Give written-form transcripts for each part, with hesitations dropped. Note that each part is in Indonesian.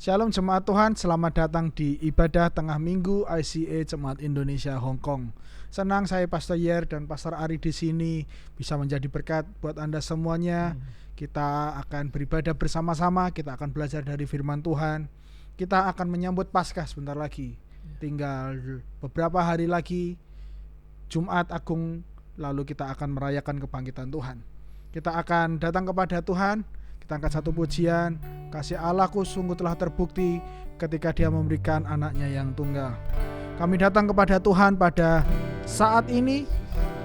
Shalom jemaat Tuhan, selamat datang di ibadah tengah minggu ICA Jemaat Indonesia Hong Kong. Senang saya Pastor Yer dan Pastor Ari di sini bisa menjadi berkat buat Anda semuanya. Kita akan beribadah bersama-sama, kita akan belajar dari firman Tuhan. Kita akan menyambut Paskah sebentar lagi. Tinggal beberapa hari lagi Jumat Agung, lalu kita akan merayakan kebangkitan Tuhan. Kita akan datang kepada Tuhan. Kita angkat satu pujian. Kasih Allahku sungguh telah terbukti ketika Dia memberikan anaknya yang tunggal. Kami datang kepada Tuhan pada saat ini.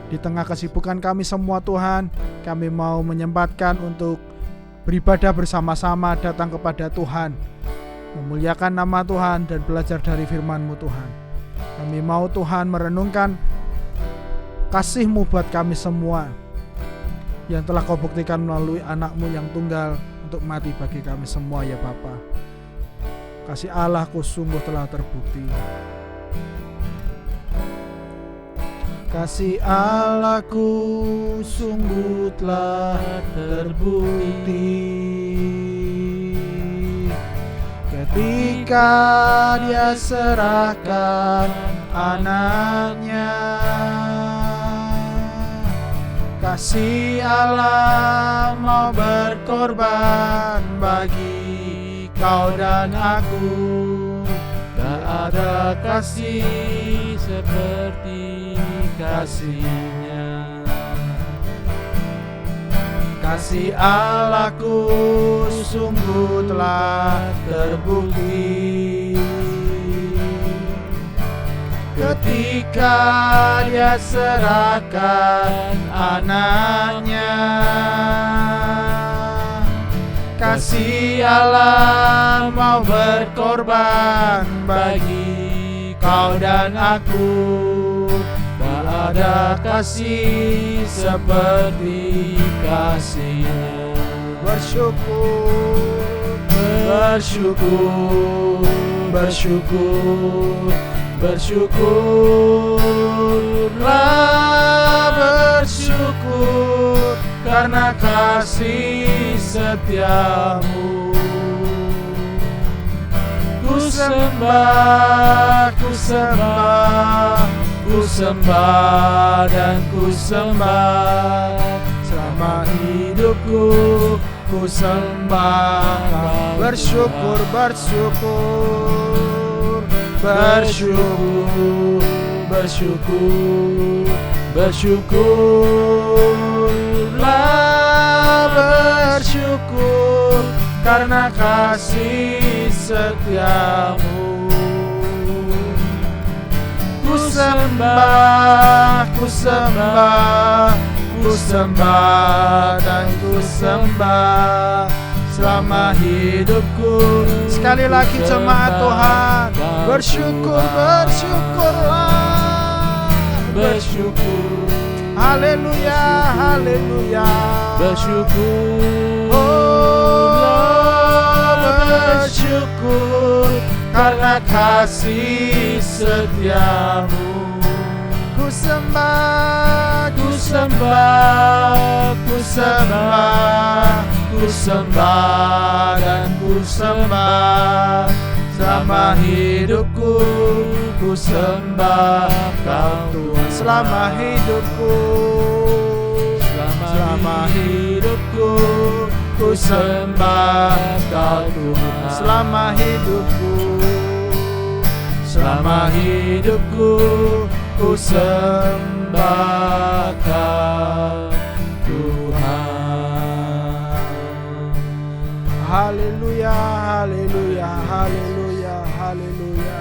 Di tengah kesibukan kami semua Tuhan, kami mau menyempatkan untuk beribadah bersama-sama, datang kepada Tuhan, memuliakan nama Tuhan dan belajar dari firman-Mu Tuhan. Kami mau Tuhan merenungkan kasih-Mu buat kami semua yang telah Kau buktikan melalui anak-Mu yang tunggal untuk mati bagi kami semua ya Bapa. Kasih Allahku sungguh telah terbukti. Kasih Allahku sungguh telah terbukti ketika Dia serahkan anaknya. Kasih Allah mau berkorban bagi kau dan aku. Tak ada kasih seperti kasih-Nya. Kasih Allahku sungguh telah terbukti ketika Dia serahkan anaknya. Kasih Allah mau berkorban bagi kau dan aku. Tak ada kasih seperti kasih-Nya. Bersyukur, bersyukur, bersyukur. Bersyukurlah, bersyukur karena kasih setia-Mu. Ku sembah, ku sembah, ku sembah dan ku sembah selama hidupku. Ku sembah, bersyukur, bersyukur. Bersyukur, bersyukur, bersyukurlah, bersyukur karena kasih setia-Mu. Ku sembah, ku sembah, ku sembah dan ku sembah selama hidupku. Sekali lagi jemaat Tuhan, bersyukur, bersyukurlah, bersyukur. Haleluya, haleluya. Bersyukur, oh, bersyukur karena kasih setia-Mu. Ku sembah, ku sembah, ku sembah, ku sembah dan ku sembah selama hidupku. Ku sembah Kau Tuhan selama hidupku. Selama hidupku ku sembah Kau Tuhan selama hidupku. Selama hidupku ku sembah Kau Tuhan. Haleluya, haleluya, haleluya, haleluya,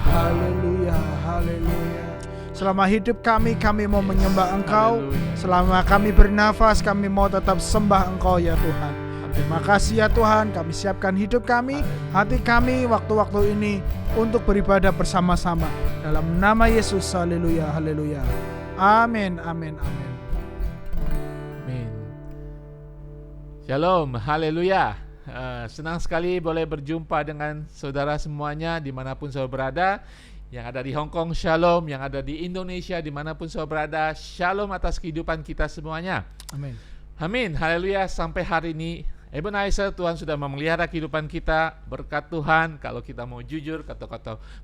haleluya, haleluya. Selama hidup kami mau menyembah Engkau. Selama kami bernafas, kami mau tetap sembah Engkau ya Tuhan. Terima kasih ya Tuhan, kami siapkan hidup kami, hati kami waktu-waktu ini untuk beribadah bersama-sama. Dalam nama Yesus, haleluya, haleluya. Amin, amin, amin. amin. Shalom, haleluya. Senang sekali boleh berjumpa dengan saudara semuanya dimanapun saudara berada. Yang ada di Hong Kong, shalom. Yang ada di Indonesia, dimanapun saudara berada, shalom atas kehidupan kita semuanya. Amin. Amin, haleluya. Sampai hari ini Ebenezer, Tuhan sudah memelihara kehidupan kita. Berkat Tuhan, kalau kita mau jujur,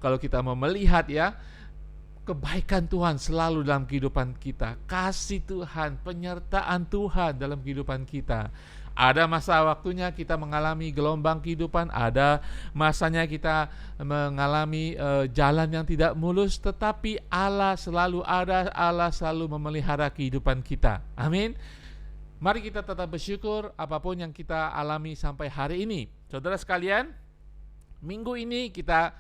kalau kita mau melihat ya, kebaikan Tuhan selalu dalam kehidupan kita, kasih Tuhan, penyertaan Tuhan dalam kehidupan kita. Ada masa waktunya kita mengalami gelombang kehidupan, ada masanya kita mengalami jalan yang tidak mulus, tetapi Allah selalu ada, Allah selalu memelihara kehidupan kita. Amin. Mari kita tetap bersyukur apapun yang kita alami sampai hari ini. Saudara sekalian, minggu ini kita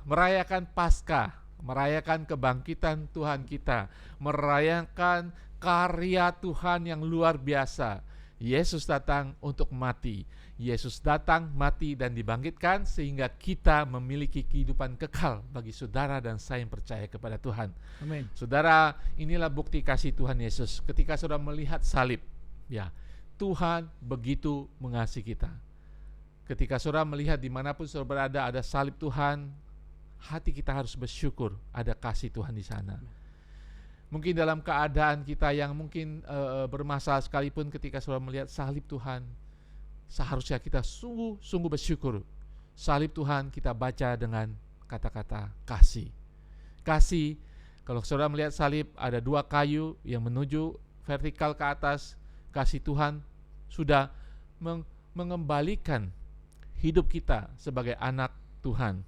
merayakan Paskah, merayakan kebangkitan Tuhan kita, merayakan karya Tuhan yang luar biasa. Yesus datang untuk mati. Yesus datang, mati dan dibangkitkan sehingga kita memiliki kehidupan kekal bagi saudara dan saya yang percaya kepada Tuhan. Amin. Saudara, inilah bukti kasih Tuhan Yesus. Ketika saudara melihat salib, ya, Tuhan begitu mengasihi kita. Ketika saudara melihat dimanapun saudara berada ada salib Tuhan, hati kita harus bersyukur ada kasih Tuhan di sana. Mungkin dalam keadaan kita yang mungkin bermasalah sekalipun, ketika saudara melihat salib Tuhan, seharusnya kita sungguh bersyukur. Salib Tuhan kita baca dengan kata-kata kasih. Kasih, kalau saudara melihat salib ada dua kayu yang menuju vertikal ke atas. Kasih Tuhan sudah mengembalikan hidup kita sebagai anak Tuhan,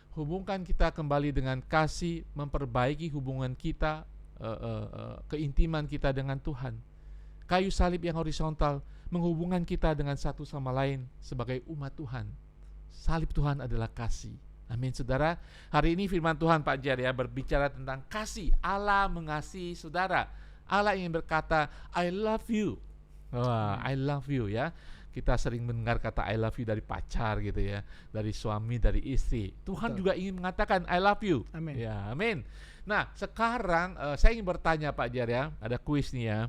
hubungkan kita kembali dengan kasih, memperbaiki hubungan kita, keintiman kita dengan Tuhan. Kayu salib yang horizontal menghubungkan kita dengan satu sama lain sebagai umat Tuhan. Salib Tuhan adalah kasih. Amin, saudara. Hari ini firman Tuhan Pak Jer ya berbicara tentang kasih. Allah mengasihi saudara. Allah ingin berkata, I love you. Wah, I love you ya. Kita sering mendengar kata I love you dari pacar gitu ya, dari suami, dari istri. Tuhan juga ingin mengatakan I love you. Amin. Ya, amin. Nah, sekarang saya ingin bertanya Pak Jar ya, ada kuis nih ya.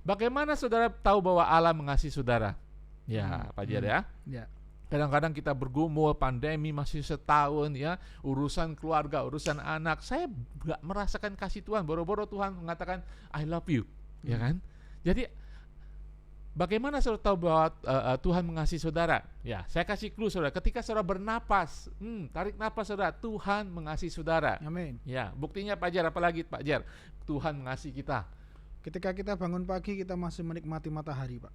Bagaimana saudara tahu bahwa Allah mengasihi saudara? Ya, Pak Jar ya. Ya. Kadang-kadang kita bergumul, pandemi masih setahun ya, urusan keluarga, urusan anak. Saya nggak merasakan kasih Tuhan. Boro-boro Tuhan mengatakan I love you, ya kan? Jadi bagaimana saudara tahu bahwa Tuhan mengasihi saudara? Ya, saya kasih clue saudara. Ketika saudara bernapas, tarik napas saudara, Tuhan mengasihi saudara. Amin. Ya, buktinya Pak Jar, apalagi Pak Jar, Tuhan mengasihi kita. Ketika kita bangun pagi, kita masih menikmati matahari, Pak.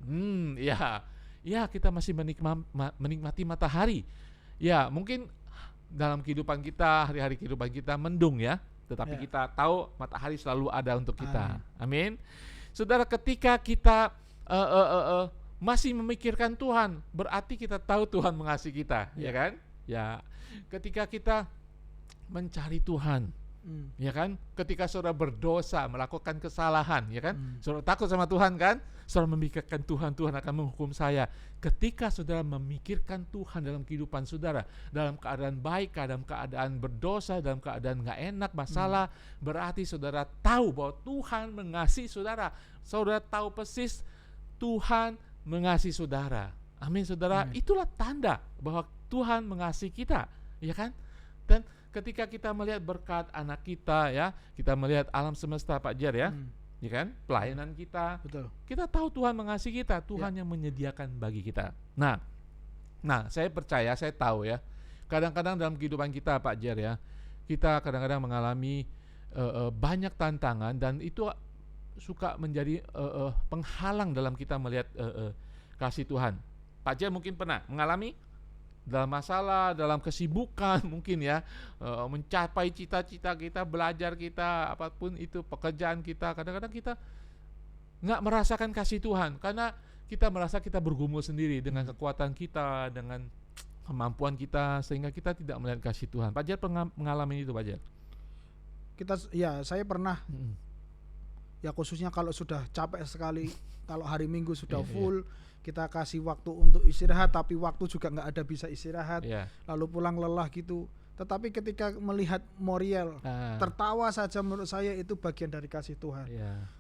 Ya, kita masih menikmati matahari. Ya, mungkin dalam kehidupan kita, hari-hari kehidupan kita mendung ya, tetapi kita tahu matahari selalu ada untuk kita. Amin. Saudara, ketika kita masih memikirkan Tuhan, berarti kita tahu Tuhan mengasihi kita, ya kan? Ya, ketika kita mencari Tuhan, ya kan? Ketika saudara berdosa, melakukan kesalahan, ya kan? Saudara takut sama Tuhan kan? Saudara memikirkan Tuhan akan menghukum saya. Ketika saudara memikirkan Tuhan dalam kehidupan saudara, dalam keadaan baik, dalam keadaan berdosa, dalam keadaan gak enak, masalah, berarti saudara tahu bahwa Tuhan mengasihi saudara. Saudara tahu persis Tuhan mengasihi saudara. Amin, saudara. Itulah tanda bahwa Tuhan mengasihi kita, ya kan? Dan ketika kita melihat berkat anak kita ya, kita melihat alam semesta Pak Jar ya, ya kan? Pelayanan kita. Betul. Kita tahu Tuhan mengasihi kita, Tuhan yang menyediakan bagi kita. Nah, saya percaya, saya tahu ya. Kadang-kadang dalam kehidupan kita Pak Jar ya, kita kadang-kadang mengalami banyak tantangan dan itu suka menjadi penghalang dalam kita melihat kasih Tuhan. Pak Jar mungkin pernah mengalami dalam masalah, dalam kesibukan mungkin ya, mencapai cita-cita kita, belajar kita, apapun itu pekerjaan kita, kadang-kadang kita nggak merasakan kasih Tuhan karena kita merasa kita bergumul sendiri dengan kekuatan kita, dengan kemampuan kita, sehingga kita tidak melihat kasih Tuhan. Pak Jar pernah mengalami itu, Pak Jar? Saya pernah. Ya khususnya kalau sudah capek sekali, kalau hari Minggu sudah full, kita kasih waktu untuk istirahat, tapi waktu juga nggak ada bisa istirahat, lalu pulang lelah gitu. Tetapi ketika melihat Moriel tertawa saja, menurut saya itu bagian dari kasih Tuhan.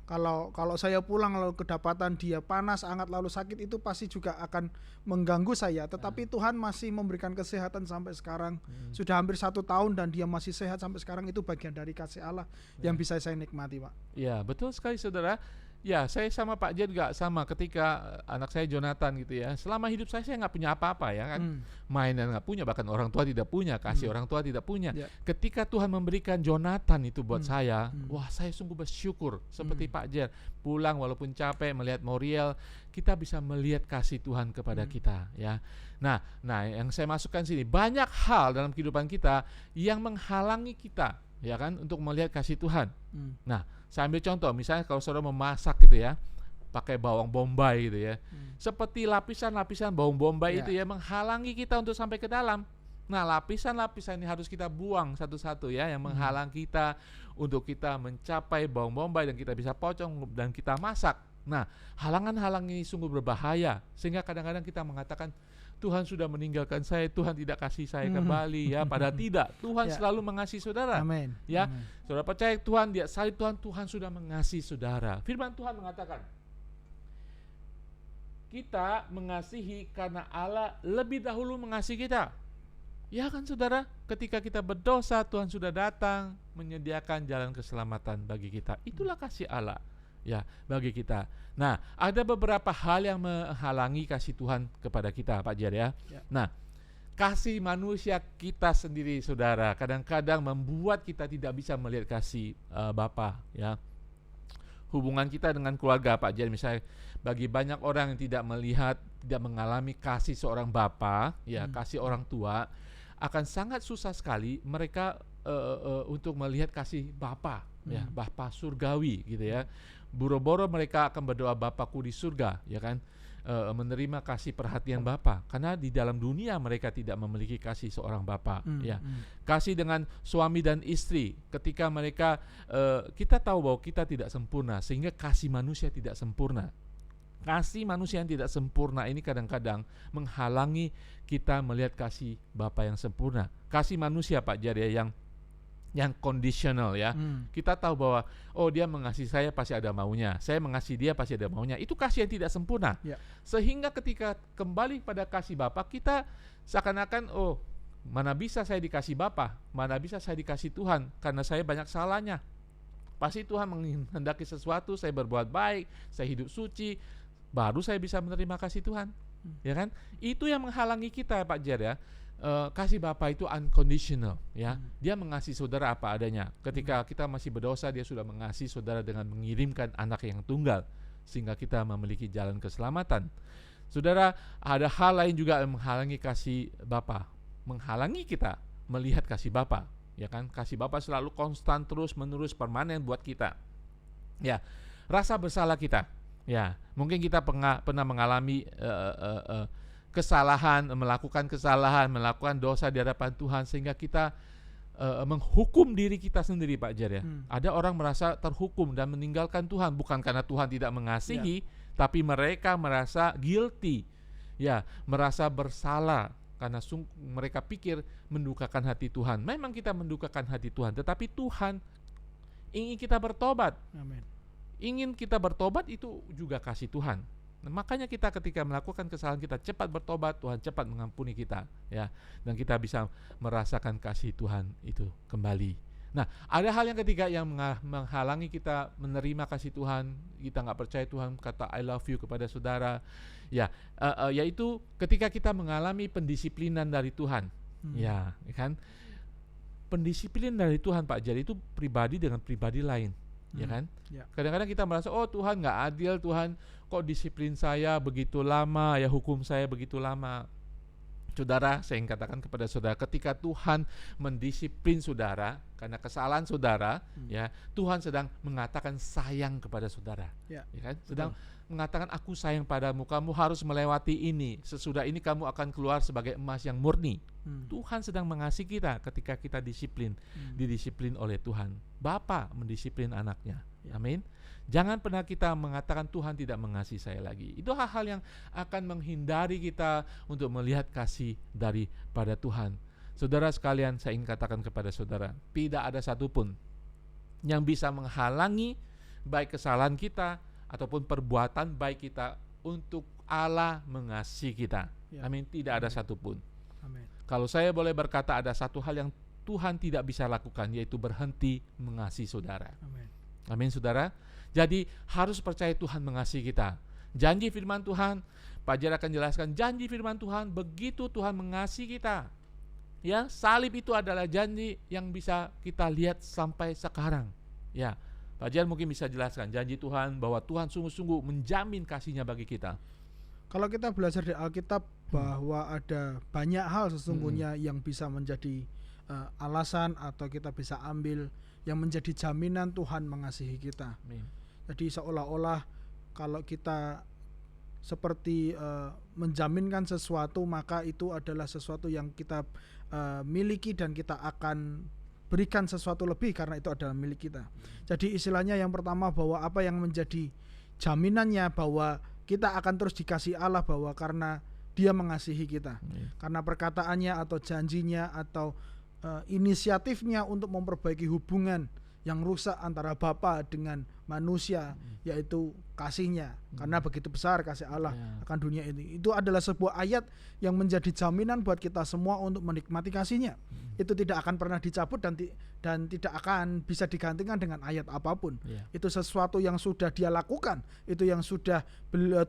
Kalau saya pulang lalu kedapatan dia panas, hangat, lalu sakit, itu pasti juga akan mengganggu saya. Tetapi Tuhan masih memberikan kesehatan sampai sekarang. Sudah hampir 1 tahun dan dia masih sehat sampai sekarang. Itu bagian dari kasih Allah yang bisa saya nikmati, Pak. Ya, betul sekali saudara. Ya, saya sama Pak Jen juga sama ketika anak saya Jonathan gitu ya. Selama hidup saya nggak punya apa-apa ya kan. Mainan nggak punya, bahkan orang tua tidak punya, kasih orang tua tidak punya. Ya. Ketika Tuhan memberikan Jonathan itu buat saya, wah saya sungguh bersyukur seperti Pak Jen. Pulang walaupun capek melihat Moriel, kita bisa melihat kasih Tuhan kepada kita ya. Nah, yang saya masukkan sini, banyak hal dalam kehidupan kita yang menghalangi kita ya kan untuk melihat kasih Tuhan. Nah, saya ambil contoh, misalnya kalau saudara memasak gitu ya, pakai bawang bombay gitu ya, seperti lapisan-lapisan bawang bombay itu ya menghalangi kita untuk sampai ke dalam. Nah, lapisan-lapisan ini harus kita buang satu-satu ya, yang menghalang kita untuk kita mencapai bawang bombay dan kita bisa pocong dan kita masak. Nah, halangan-halangan ini sungguh berbahaya, sehingga kadang-kadang kita mengatakan, Tuhan sudah meninggalkan saya, Tuhan tidak kasih saya kembali ya. Padahal tidak, Tuhan selalu mengasihi saudara. Amin. Ya, saudara percaya Tuhan, dia salib Tuhan, Tuhan sudah mengasihi saudara. Firman Tuhan mengatakan, kita mengasihi karena Allah lebih dahulu mengasihi kita. Ya kan saudara, ketika kita berdosa, Tuhan sudah datang menyediakan jalan keselamatan bagi kita. Itulah kasih Allah ya bagi kita. Nah, ada beberapa hal yang menghalangi kasih Tuhan kepada kita, Pak Jar ya. Nah, kasih manusia kita sendiri, saudara, kadang-kadang membuat kita tidak bisa melihat kasih Bapa ya. Hubungan kita dengan keluarga, Pak Jar, misalnya bagi banyak orang yang tidak melihat, tidak mengalami kasih seorang bapa ya, kasih orang tua, akan sangat susah sekali mereka untuk melihat kasih Bapa ya, Bapa surgawi gitu ya. Boro-boro mereka akan berdoa Bapakku di surga ya kan, menerima kasih perhatian Bapa, karena di dalam dunia mereka tidak memiliki kasih seorang Bapa ya. Kasih dengan suami dan istri, ketika mereka kita tahu bahwa kita tidak sempurna, sehingga kasih manusia tidak sempurna. Kasih manusia yang tidak sempurna ini kadang-kadang menghalangi kita melihat kasih Bapa yang sempurna. Kasih manusia, Pak Jar ya, yang conditional ya. Kita tahu bahwa dia mengasihi saya pasti ada maunya, saya mengasihi dia pasti ada maunya. Itu kasih yang tidak sempurna. Sehingga ketika kembali pada kasih Bapa, kita seakan-akan mana bisa saya dikasih Bapa, mana bisa saya dikasih Tuhan, karena saya banyak salahnya. Pasti Tuhan menghendaki sesuatu, saya berbuat baik, saya hidup suci, baru saya bisa menerima kasih Tuhan. Ya kan? Itu yang menghalangi kita, Pak Jar ya. Kasih Bapa itu unconditional ya. Dia mengasihi saudara apa adanya. Ketika kita masih berdosa, dia sudah mengasihi saudara dengan mengirimkan anak yang tunggal, sehingga kita memiliki jalan keselamatan. Saudara, ada hal lain juga yang menghalangi kasih Bapa, menghalangi kita melihat kasih Bapa ya kan. Kasih Bapa selalu konstan, terus menerus, permanen buat kita ya. Rasa bersalah kita ya, mungkin kita pernah mengalami kesalahan, melakukan dosa di hadapan Tuhan, sehingga kita menghukum diri kita sendiri, Pak Jar ya. Ada orang merasa terhukum dan meninggalkan Tuhan, bukan karena Tuhan tidak mengasihi, tapi mereka merasa guilty ya, merasa bersalah karena mereka pikir mendukakan hati Tuhan. Memang kita mendukakan hati Tuhan, tetapi Tuhan ingin kita bertobat. Amin. Ingin kita bertobat itu juga kasih Tuhan. Nah, makanya kita ketika melakukan kesalahan, kita cepat bertobat, Tuhan cepat mengampuni kita ya, dan kita bisa merasakan kasih Tuhan itu kembali. Nah, ada hal yang ketiga yang menghalangi kita menerima kasih Tuhan. Kita nggak percaya Tuhan kata I love you kepada saudara ya, yaitu ketika kita mengalami pendisiplinan dari Tuhan ya kan. Pendisiplinan dari Tuhan, Pak Jar, itu pribadi dengan pribadi lain ya kan. Kadang-kadang kita merasa Tuhan nggak adil, Tuhan kok disiplin saya begitu lama ya, hukum saya begitu lama. Saudara, saya ingin katakan kepada saudara, ketika Tuhan mendisiplin saudara karena kesalahan saudara ya, Tuhan sedang mengatakan sayang kepada saudara ya kan, sedang mengatakan aku sayang padamu, kamu harus melewati ini, sesudah ini kamu akan keluar sebagai emas yang murni. Tuhan sedang mengasihi kita ketika kita didisiplin oleh Tuhan. Bapa mendisiplin anaknya. Amin. Jangan pernah kita mengatakan Tuhan tidak mengasihi saya lagi. Itu hal-hal yang akan menghindari kita untuk melihat kasih daripada Tuhan. Saudara sekalian, saya ingin katakan kepada saudara, tidak ada satupun yang bisa menghalangi baik kesalahan kita ataupun perbuatan baik kita untuk Allah mengasihi kita. Amin. Tidak ada satupun. Amin. Kalau saya boleh berkata, ada satu hal yang Tuhan tidak bisa lakukan, yaitu berhenti mengasihi saudara. Amin. Amin, saudara. Jadi harus percaya Tuhan mengasihi kita. Janji firman Tuhan, Pak Jar akan jelaskan janji firman Tuhan, begitu Tuhan mengasihi kita. Ya, salib itu adalah janji yang bisa kita lihat sampai sekarang. Ya, Pak Jar mungkin bisa jelaskan janji Tuhan bahwa Tuhan sungguh-sungguh menjamin kasih-Nya bagi kita. Kalau kita belajar di Alkitab bahwa ada banyak hal sesungguhnya yang bisa menjadi alasan atau kita bisa ambil yang menjadi jaminan Tuhan mengasihi kita. Amin. Jadi seolah-olah kalau kita seperti menjaminkan sesuatu, maka itu adalah sesuatu yang kita miliki dan kita akan berikan sesuatu lebih karena itu adalah milik kita. Jadi istilahnya yang pertama bahwa apa yang menjadi jaminannya bahwa kita akan terus dikasih Allah, bahwa karena Dia mengasihi kita. Karena perkataannya atau janjinya atau inisiatifnya untuk memperbaiki hubungan yang rusak antara Bapa dengan manusia, yaitu kasih-Nya. Karena begitu besar kasih Allah akan dunia ini. Itu adalah sebuah ayat yang menjadi jaminan buat kita semua untuk menikmati kasih-Nya. Itu tidak akan pernah dicabut dan tidak akan bisa digantikan dengan ayat apapun. Itu sesuatu yang sudah Dia lakukan, itu yang sudah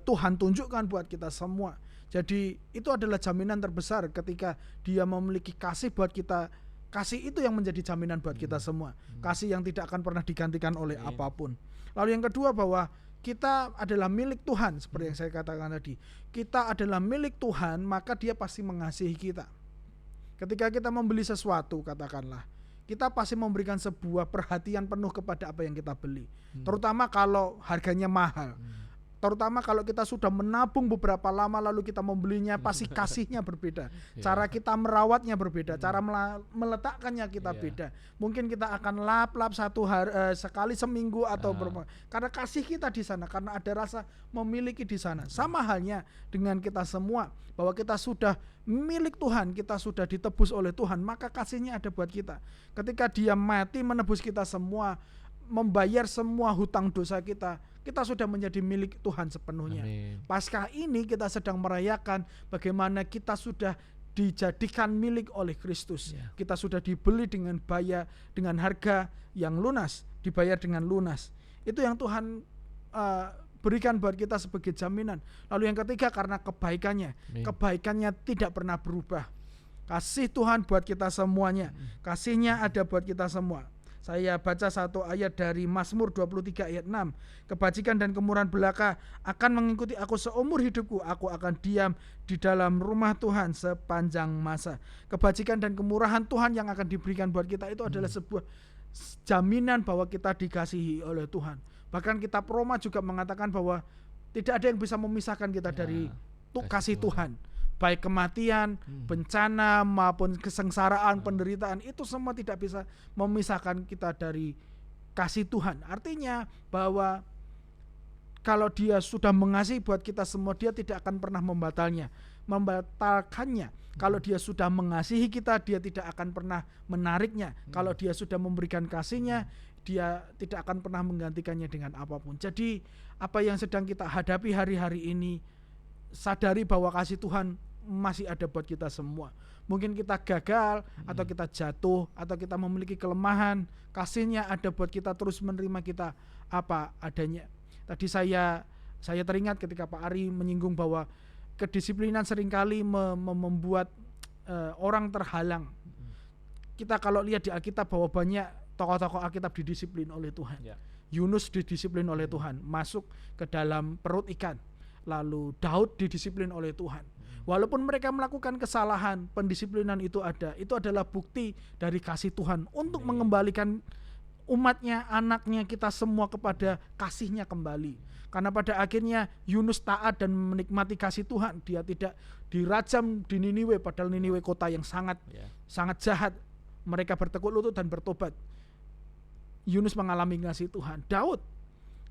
Tuhan tunjukkan buat kita semua. Jadi itu adalah jaminan terbesar ketika Dia memiliki kasih buat kita. Kasih itu yang menjadi jaminan buat kita semua. Kasih yang tidak akan pernah digantikan oleh apapun. Lalu yang kedua bahwa kita adalah milik Tuhan, seperti yang saya katakan tadi. Kita adalah milik Tuhan, maka Dia pasti mengasihi kita. Ketika kita membeli sesuatu, katakanlah, kita pasti memberikan sebuah perhatian penuh kepada apa yang kita beli. Terutama kalau harganya mahal. Terutama kalau kita sudah menabung beberapa lama lalu kita membelinya, pasti kasihnya berbeda. Cara kita merawatnya berbeda, cara meletakkannya kita beda. Mungkin kita akan lap-lap sekali seminggu atau karena kasih kita di sana, karena ada rasa memiliki di sana. Sama halnya dengan kita semua, bahwa kita sudah milik Tuhan, kita sudah ditebus oleh Tuhan, maka kasihnya ada buat kita. Ketika Dia mati menebus kita semua, membayar semua hutang dosa kita, kita sudah menjadi milik Tuhan sepenuhnya. Amin. Paskah ini kita sedang merayakan bagaimana kita sudah dijadikan milik oleh Kristus. Kita sudah dibeli dengan harga yang lunas, dibayar dengan lunas. Itu yang Tuhan berikan buat kita sebagai jaminan. Lalu yang ketiga, karena kebaikannya. Kebaikannya tidak pernah berubah. Kasih Tuhan buat kita semuanya. Kasih-Nya ada buat kita semua. Saya baca satu ayat dari Mazmur 23 ayat 6. Kebajikan dan kemurahan belaka akan mengikuti aku seumur hidupku. Aku akan diam di dalam rumah Tuhan sepanjang masa. Kebajikan dan kemurahan Tuhan yang akan diberikan buat kita itu adalah sebuah jaminan bahwa kita dikasihi oleh Tuhan. Bahkan kitab Roma juga mengatakan bahwa tidak ada yang bisa memisahkan kita dari kasih Tuhan. Baik kematian, bencana maupun kesengsaraan, penderitaan, itu semua tidak bisa memisahkan kita dari kasih Tuhan. Artinya bahwa kalau Dia sudah mengasihi buat kita semua, Dia tidak akan pernah membatalkannya. Kalau Dia sudah mengasihi kita, Dia tidak akan pernah menariknya. Kalau Dia sudah memberikan kasih-Nya, Dia tidak akan pernah menggantikannya dengan apapun. Jadi apa yang sedang kita hadapi hari-hari ini, sadari bahwa kasih Tuhan masih ada buat kita semua. Mungkin kita gagal atau kita jatuh atau kita memiliki kelemahan, kasih-Nya ada buat kita terus menerima kita apa adanya. Tadi saya teringat ketika Pak Ari menyinggung bahwa kedisiplinan seringkali membuat orang terhalang. Kita kalau lihat di Alkitab bahwa banyak tokoh-tokoh Alkitab didisiplin oleh Tuhan. Yunus didisiplin oleh Tuhan, masuk ke dalam perut ikan. Lalu Daud didisiplin oleh Tuhan. Walaupun mereka melakukan kesalahan, pendisiplinan itu ada. Itu adalah bukti dari kasih Tuhan untuk mengembalikan umatnya, anaknya, kita semua kepada kasih-Nya kembali. Karena pada akhirnya Yunus taat dan menikmati kasih Tuhan. Dia tidak dirajam di Niniwe, padahal Niniwe kota yang sangat jahat. Mereka bertekuk lutut dan bertobat. Yunus mengalami kasih Tuhan. Daud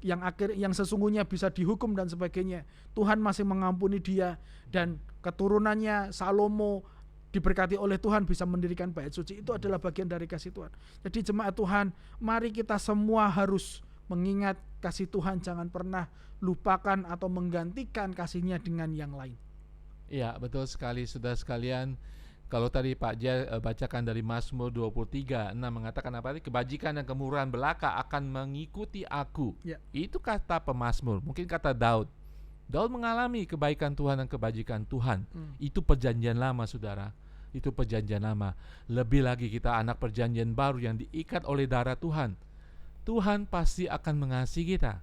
yang sesungguhnya bisa dihukum dan sebagainya, Tuhan masih mengampuni dia, dan keturunannya Salomo diberkati oleh Tuhan bisa mendirikan bait suci. Itu adalah bagian dari kasih Tuhan. Jadi jemaat Tuhan, mari kita semua harus mengingat kasih Tuhan, jangan pernah lupakan atau menggantikan kasih-Nya dengan yang lain. Iya, betul sekali saudara sekalian. Kalau tadi Pak Jer bacakan dari Mazmur 23:6 mengatakan apa tadi? Kebajikan dan kemurahan belaka akan mengikuti aku. Ya. Itu kata pemazmur, mungkin kata Daud. Daud mengalami kebaikan Tuhan dan kebajikan Tuhan. Itu perjanjian lama, saudara. Itu perjanjian lama. Lebih lagi kita anak perjanjian baru yang diikat oleh darah Tuhan. Tuhan pasti akan mengasihi kita.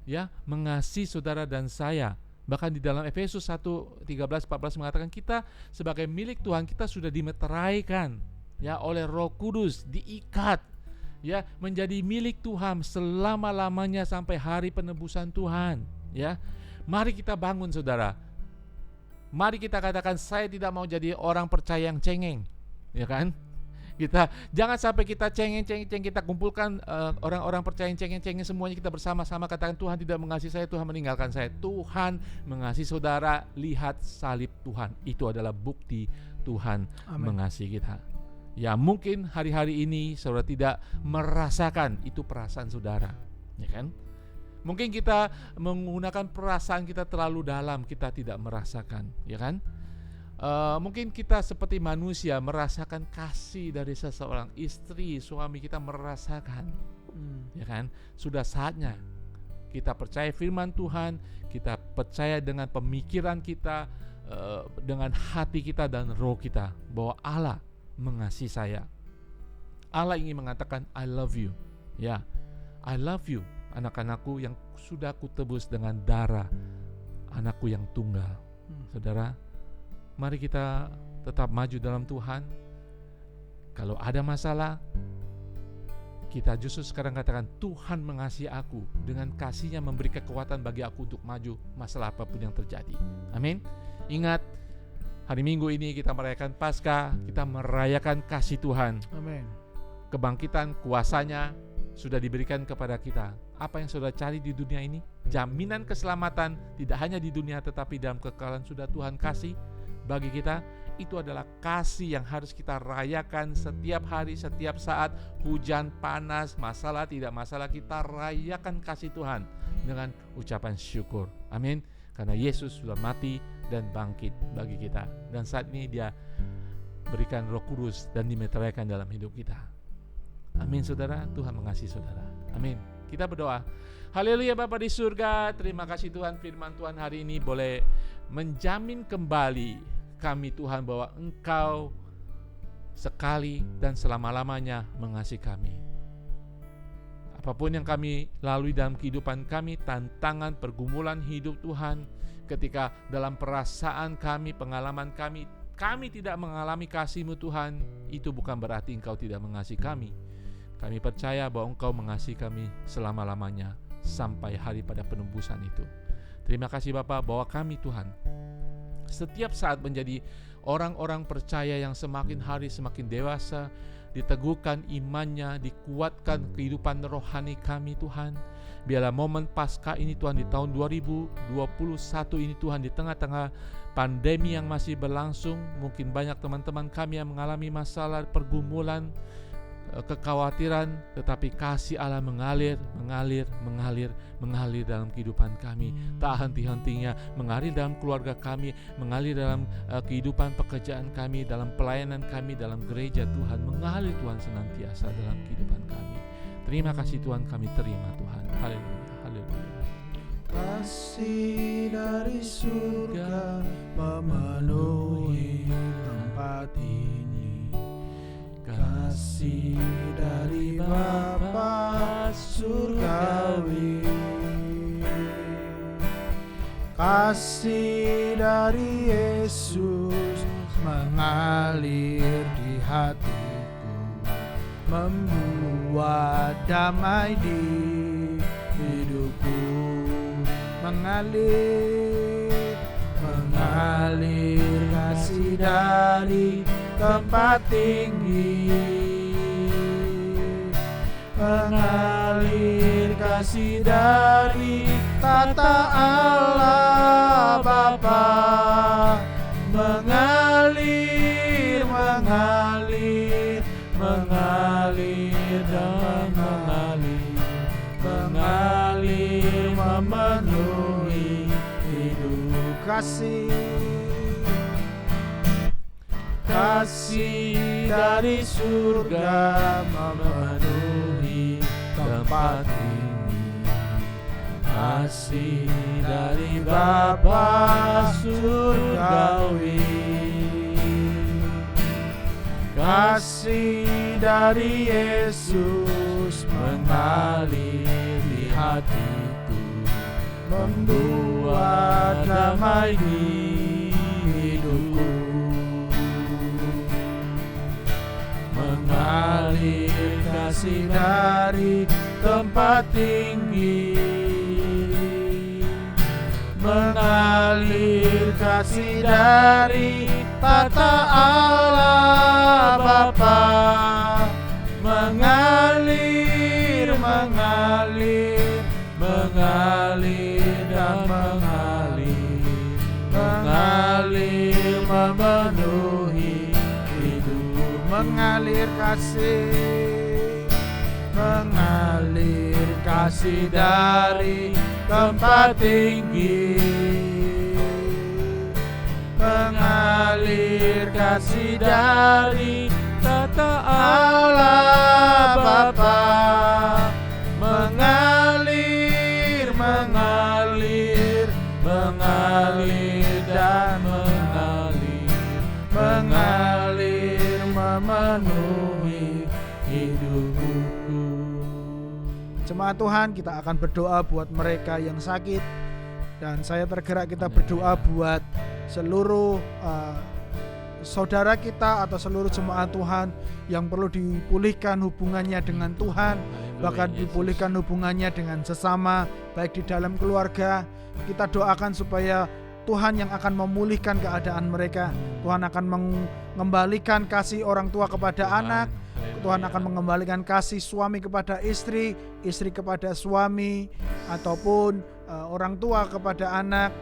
Ya, mengasihi saudara dan saya. Bahkan di dalam Efesus 1:13-14 mengatakan kita sebagai milik Tuhan, kita sudah dimeteraikan ya oleh Roh Kudus, diikat ya menjadi milik Tuhan selama-lamanya sampai hari penebusan Tuhan ya. Mari kita bangun, saudara. Mari kita katakan, saya tidak mau jadi orang percaya yang cengeng, ya kan? Kita jangan sampai kita cengeng kita kumpulkan orang-orang percaya yang cengeng semuanya, kita bersama-sama katakan Tuhan tidak mengasihi saya, Tuhan meninggalkan saya. Tuhan mengasihi saudara. Lihat salib Tuhan, itu adalah bukti Tuhan mengasihi kita. Ya, mungkin hari-hari ini saudara tidak merasakan itu perasaan saudara, ya kan? Mungkin kita menggunakan perasaan kita terlalu dalam, kita tidak merasakan, ya kan? Mungkin kita seperti manusia merasakan kasih dari seseorang, istri, suami kita merasakan, ya kan? Sudah saatnya kita percaya firman Tuhan, kita percaya dengan pemikiran kita, dengan hati kita dan roh kita bahwa Allah mengasihi saya. Allah ingin mengatakan I love you, ya, I love you, anak-anakku yang sudah kutebus dengan darah anakku yang tunggal. Saudara, mari kita tetap maju dalam Tuhan. Kalau ada masalah, kita justru sekarang katakan Tuhan mengasihi aku, dengan kasih-Nya memberi kekuatan bagi aku untuk maju masalah apapun yang terjadi. Amin. Ingat, hari Minggu ini kita merayakan Paskah, kita merayakan kasih Tuhan. Amin. Kebangkitan kuasa-Nya sudah diberikan kepada kita. Apa yang saudara cari di dunia ini? Jaminan keselamatan tidak hanya di dunia tetapi dalam kekekalan sudah Tuhan kasih bagi kita. Itu adalah kasih yang harus kita rayakan setiap hari, setiap saat. Hujan, panas, masalah, tidak masalah, kita rayakan kasih Tuhan dengan ucapan syukur. Amin. Karena Yesus sudah mati dan bangkit bagi kita, dan saat ini Dia berikan Roh Kudus dan dimeteraikan dalam hidup kita. Amin, saudara. Tuhan mengasihi saudara. Amin. Kita berdoa. Haleluya. Bapa di surga, terima kasih Tuhan, firman Tuhan hari ini boleh menjamin kembali kami Tuhan bahwa Engkau sekali dan selama-lamanya mengasihi kami. Apapun yang kami lalui dalam kehidupan kami, tantangan, pergumulan hidup Tuhan, ketika dalam perasaan kami, pengalaman kami tidak mengalami kasih-Mu Tuhan, itu bukan berarti Engkau tidak mengasihi kami. Kami percaya bahwa Engkau mengasihi kami selama-lamanya sampai hari pada penebusan itu. Terima kasih Bapa bahwa kami Tuhan setiap saat menjadi orang-orang percaya yang semakin hari semakin dewasa, diteguhkan imannya, dikuatkan kehidupan rohani kami Tuhan. Biarlah momen Paskah ini Tuhan di tahun 2021 ini Tuhan, di tengah-tengah pandemi yang masih berlangsung, mungkin banyak teman-teman kami yang mengalami masalah, pergumulan, kekhawatiran, tetapi kasih Allah mengalir dalam kehidupan kami, tak henti-hentinya mengalir dalam keluarga kami, mengalir dalam kehidupan pekerjaan kami, dalam pelayanan kami, dalam gereja Tuhan, mengalir Tuhan senantiasa dalam kehidupan kami. Terima kasih Tuhan, kami terima Tuhan. Haleluya, haleluya. Kasih dari surga memenuhi tempat ini, kasih dari Bapa surgawi, kasih dari Yesus mengalir di hatiku, membuat damai di hidupku, mengalir kasih dari tempat tinggi, mengalir kasih dari tata Allah Bapa, mengalir dan mengalir memenuhi hidup. Kasih kasih dari surga memenuhi tempat ini. Kasih dari Bapa surgawi, kasih dari Yesus mengalir di hatiku, membuat damai di hidupku. Mengalir kasih dari tempat tinggi, mengalir kasih dari tata Allah Bapa, mengalir, mengalir, mengalir dan mengalir, mengalir memenuhi hidup. Mengalir kasih, mengalir kasih dari tempat tinggi, mengalir kasih dari tata Allah Bapa, mengalir, mengalir, mengalir dan mengalir, mengalir memenuhi hidupku. Jemaat Tuhan, kita akan berdoa buat mereka yang sakit, dan saya tergerak kita berdoa buat seluruh saudara kita atau seluruh jemaat Tuhan yang perlu dipulihkan hubungannya dengan Tuhan, bahkan dipulihkan hubungannya dengan sesama, baik di dalam keluarga. Kita doakan supaya Tuhan yang akan memulihkan keadaan mereka. Tuhan akan mengembalikan kasih orang tua kepada anak, Tuhan akan mengembalikan kasih suami kepada istri, istri kepada suami, ataupun orang tua kepada anak,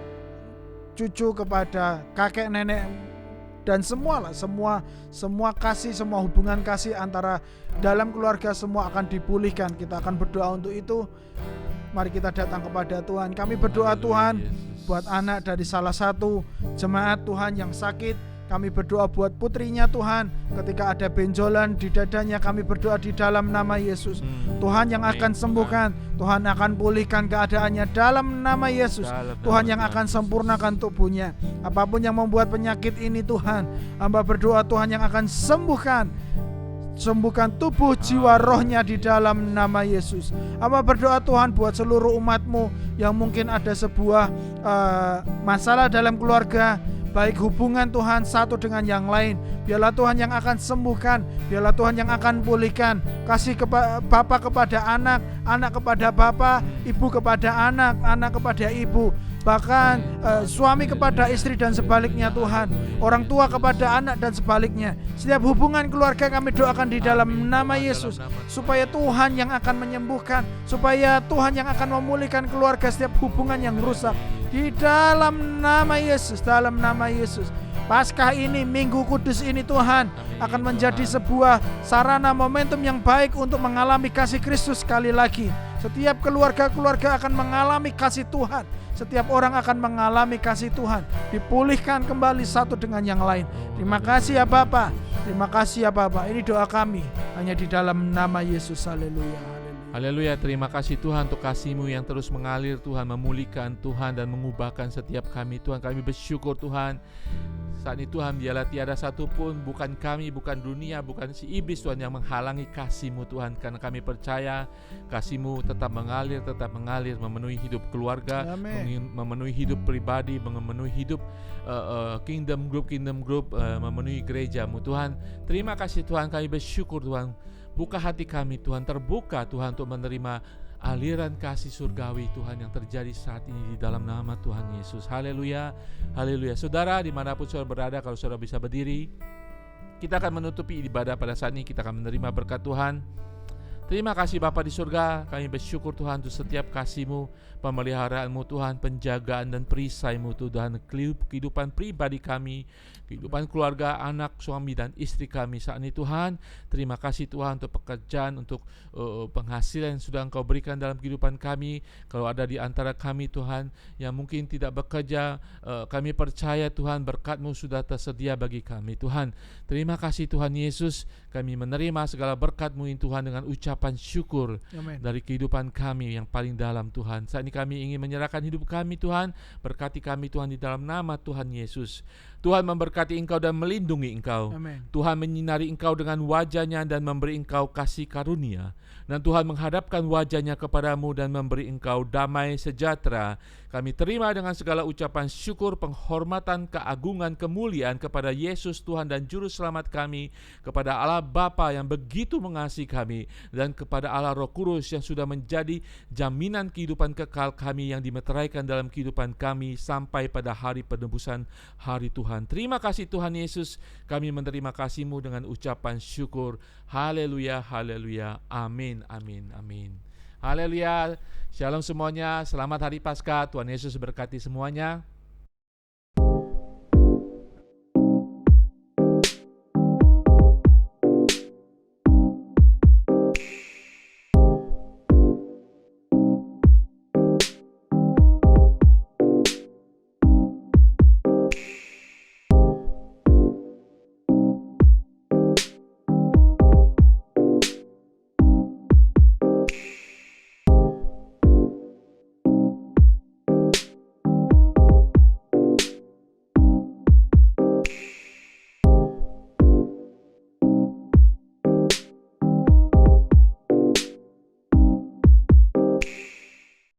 cucu kepada kakek nenek, dan semua kasih, semua hubungan kasih antara dalam keluarga semua akan dipulihkan. Kita akan berdoa untuk itu. Mari kita datang kepada Tuhan. Kami berdoa Tuhan buat anak dari salah satu jemaat Tuhan yang sakit. Kami berdoa buat putrinya Tuhan, ketika ada benjolan di dadanya, kami berdoa di dalam nama Yesus. Tuhan yang akan sembuhkan, Tuhan akan pulihkan keadaannya dalam nama Yesus. Tuhan yang akan sempurnakan tubuhnya. Apapun yang membuat penyakit ini Tuhan, hamba berdoa Tuhan yang akan sembuhkan tubuh, jiwa, rohnya di dalam nama Yesus. Hamba berdoa Tuhan buat seluruh umat-Mu yang mungkin ada sebuah masalah dalam keluarga, baik hubungan Tuhan satu dengan yang lain. Biarlah Tuhan yang akan sembuhkan, biarlah Tuhan yang akan pulihkan. Kasih Bapa kepada anak, anak kepada Bapa, ibu kepada anak, anak kepada ibu, bahkan suami kepada istri dan sebaliknya Tuhan, orang tua kepada anak dan sebaliknya. Setiap hubungan keluarga kami doakan di dalam nama Yesus, supaya Tuhan yang akan menyembuhkan, supaya Tuhan yang akan memulihkan keluarga setiap hubungan yang rusak di dalam nama Yesus, dalam nama Yesus. Paskah ini, Minggu Kudus ini Tuhan akan menjadi sebuah sarana momentum yang baik untuk mengalami kasih Kristus sekali lagi. Setiap keluarga-keluarga akan mengalami kasih Tuhan. Setiap orang akan mengalami kasih Tuhan, dipulihkan kembali satu dengan yang lain. Terima kasih ya Bapa, terima kasih ya Bapa. Ini doa kami hanya di dalam nama Yesus. Haleluya. Haleluya, terima kasih Tuhan untuk kasih-Mu yang terus mengalir Tuhan, memulihkan Tuhan dan mengubahkan setiap kami Tuhan. Kami bersyukur Tuhan. Saat ini Tuhan, biarlah tiada satu pun, bukan kami, bukan dunia, bukan si iblis Tuhan yang menghalangi kasih-Mu Tuhan. Karena kami percaya kasih-Mu tetap mengalir, memenuhi hidup keluarga, memenuhi hidup pribadi, memenuhi hidup kingdom group, memenuhi gereja-Mu Tuhan. Terima kasih Tuhan, kami bersyukur Tuhan. Buka hati kami Tuhan, terbuka Tuhan untuk menerima aliran kasih surgawi Tuhan yang terjadi saat ini di dalam nama Tuhan Yesus. Haleluya, haleluya. Saudara, dimanapun saudara berada, kalau saudara bisa berdiri, kita akan menutupi ibadah pada saat ini. Kita akan menerima berkat Tuhan. Terima kasih Bapa di surga, kami bersyukur Tuhan untuk setiap kasih-Mu, pemeliharaan-Mu Tuhan, penjagaan dan perisai-Mu Tuhan, kehidupan pribadi kami, kehidupan keluarga, anak, suami dan istri kami saat ini Tuhan. Terima kasih Tuhan untuk pekerjaan, untuk penghasilan yang sudah Engkau berikan dalam kehidupan kami. Kalau ada di antara kami Tuhan yang mungkin tidak bekerja, kami percaya Tuhan berkat-Mu sudah tersedia bagi kami Tuhan. Terima kasih Tuhan Yesus, kami menerima segala berkat-Mu Tuhan dengan ucapan syukur. Amen. Dari kehidupan kami yang paling dalam Tuhan. Saat ini kami ingin menyerahkan hidup kami Tuhan, berkati kami Tuhan di dalam nama Tuhan Yesus. Tuhan memberkati Engkau dan melindungi Engkau. Amen. Tuhan menyinari Engkau dengan wajah-Nya dan memberi Engkau kasih karunia. Dan Tuhan menghadapkan wajah-Nya kepadamu dan memberi Engkau damai sejahtera. Kami terima dengan segala ucapan syukur, penghormatan, keagungan, kemuliaan kepada Yesus Tuhan dan Juru Selamat kami, kepada Allah Bapa yang begitu mengasihi kami, dan kepada Allah Roh Kudus yang sudah menjadi jaminan kehidupan kekal kami yang dimeteraikan dalam kehidupan kami sampai pada hari penebusan hari Tuhan. Terima kasih Tuhan Yesus, kami menerima kasih-Mu dengan ucapan syukur. Haleluya, haleluya, amin, amin, amin. Haleluya, shalom semuanya, selamat hari Paskah, Tuhan Yesus berkati semuanya.